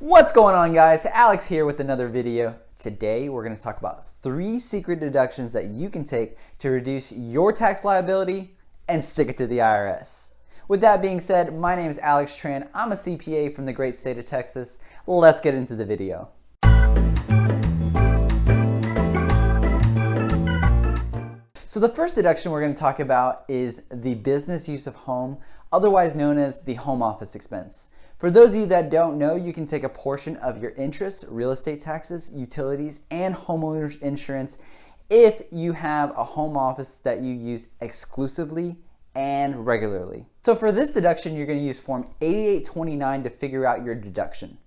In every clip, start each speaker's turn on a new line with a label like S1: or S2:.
S1: What's going on, guys? Alex here with another video. Today we're going to talk about 3 secret deductions that you can take to reduce your tax liability and stick it to the IRS. With that being said, my name is Alex Tran. I'm a CPA from the great state of Texas. Let's get into the video. So the first deduction we're going to talk about is the business use of home, otherwise known as the home office expense. For those of you that don't know, you can take a portion of your interest, real estate taxes, utilities, and homeowners insurance if you have a home office that you use exclusively and regularly. So for this deduction, you're going to use Form 8829 to figure out your deduction.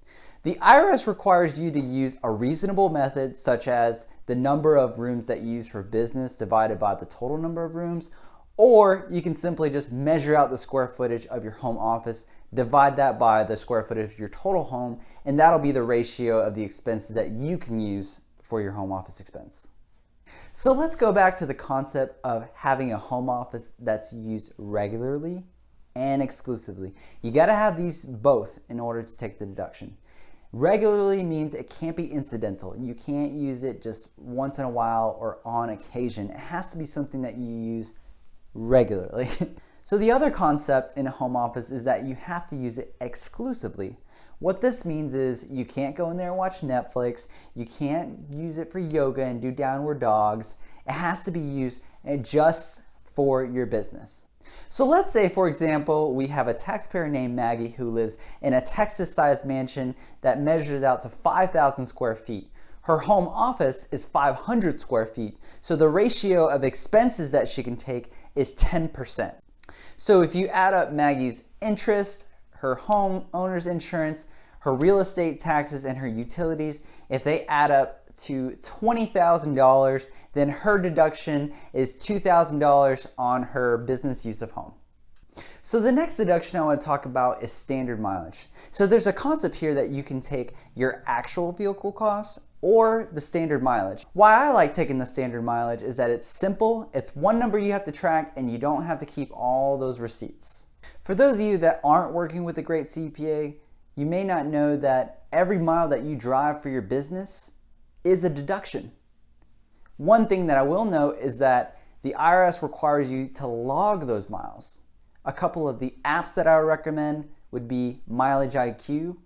S1: The IRS requires you to use a reasonable method, such as the number of rooms that you use for business divided by the total number of rooms, or you can simply just measure out the square footage of your home office, divide that by the square footage of your total home, and that'll be the ratio of the expenses that you can use for your home office expense. So let's go back to the concept of having a home office that's used regularly and exclusively. You gotta have these both in order to take the deduction. Regularly means it can't be incidental. You can't use it just once in a while or on occasion. It has to be something that you use regularly. So the other concept in a home office is that you have to use it exclusively. What this means is you can't go in there and watch Netflix. You can't use it for yoga and do downward dogs. It has to be used just for your business. So let's say, for example, we have a taxpayer named Maggie who lives in a Texas-sized mansion that measures out to 5,000 square feet. Her home office is 500 square feet, so the ratio of expenses that she can take is 10%. So if you add up Maggie's interest, her home owner's insurance, her real estate taxes, and her utilities, if they add up to $20,000, then her deduction is $2,000 on her business use of home. So the next deduction I want to talk about is standard mileage. So there's a concept here that you can take your actual vehicle cost or the standard mileage. Why I like taking the standard mileage is that it's simple, it's one number you have to track, and you don't have to keep all those receipts. For those of you that aren't working with a great CPA, you may not know that every mile that you drive for your business is a deduction. One thing that I will note is that the IRS requires you to log those miles. A couple of the apps that I would recommend would be Mileage IQ,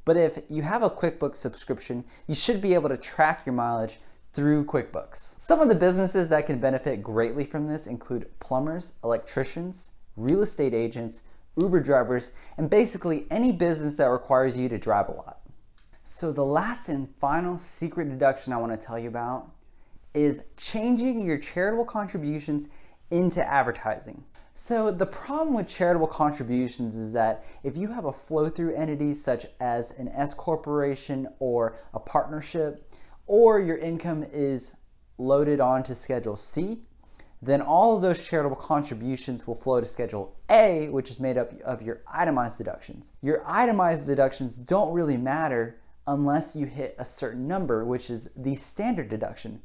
S1: but if you have a QuickBooks subscription, you should be able to track your mileage through QuickBooks. Some of the businesses that can benefit greatly from this include plumbers, electricians, real estate agents, Uber drivers, and basically any business that requires you to drive a lot. So the last and final secret deduction I want to tell you about is changing your charitable contributions into advertising. So the problem with charitable contributions is that if you have a flow-through entity such as an S corporation or a partnership, or your income is loaded onto Schedule C, then all of those charitable contributions will flow to Schedule A, which is made up of your itemized deductions. Your itemized deductions don't really matter unless you hit a certain number, which is the standard deduction.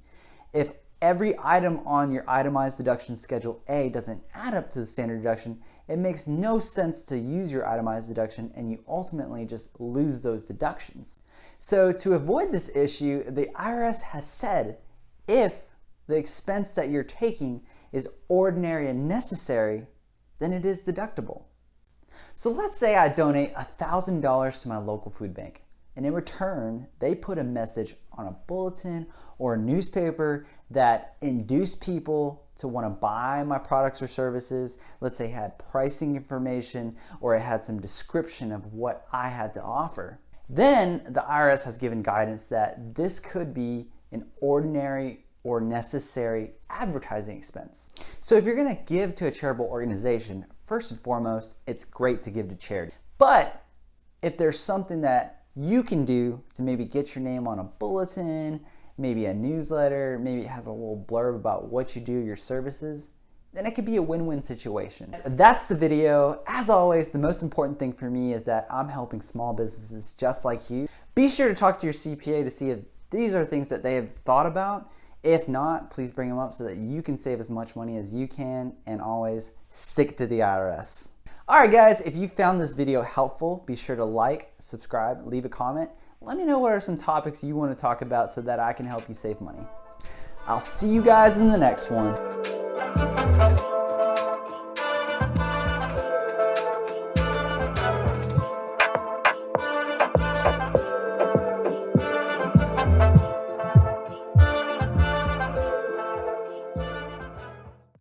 S1: If every item on your itemized deduction Schedule A doesn't add up to the standard deduction, it makes no sense to use your itemized deduction, and you ultimately just lose those deductions. So to avoid this issue, the IRS has said if the expense that you're taking is ordinary and necessary, then it is deductible. So let's say I donate $1,000 to my local food bank, and in return, they put a message on a bulletin or a newspaper that induced people to want to buy my products or services. Let's say it had pricing information or it had some description of what I had to offer. Then the IRS has given guidance that this could be an ordinary or necessary advertising expense. So if you're going to give to a charitable organization, first and foremost, it's great to give to charity. But if there's something that you can do to maybe get your name on a bulletin, maybe a newsletter, maybe it has a little blurb about what you do, your services, then it could be a win-win situation. That's the video. As always, the most important thing for me is that I'm helping small businesses just like you. Be sure to talk to your CPA to see if these are things that they have thought about. If not, please bring them up so that you can save as much money as you can, and always stick to the IRS. All right, guys, if you found this video helpful, be sure to like, subscribe, leave a comment. Let me know what are some topics you want to talk about so that I can help you save money. I'll see you guys in the next one.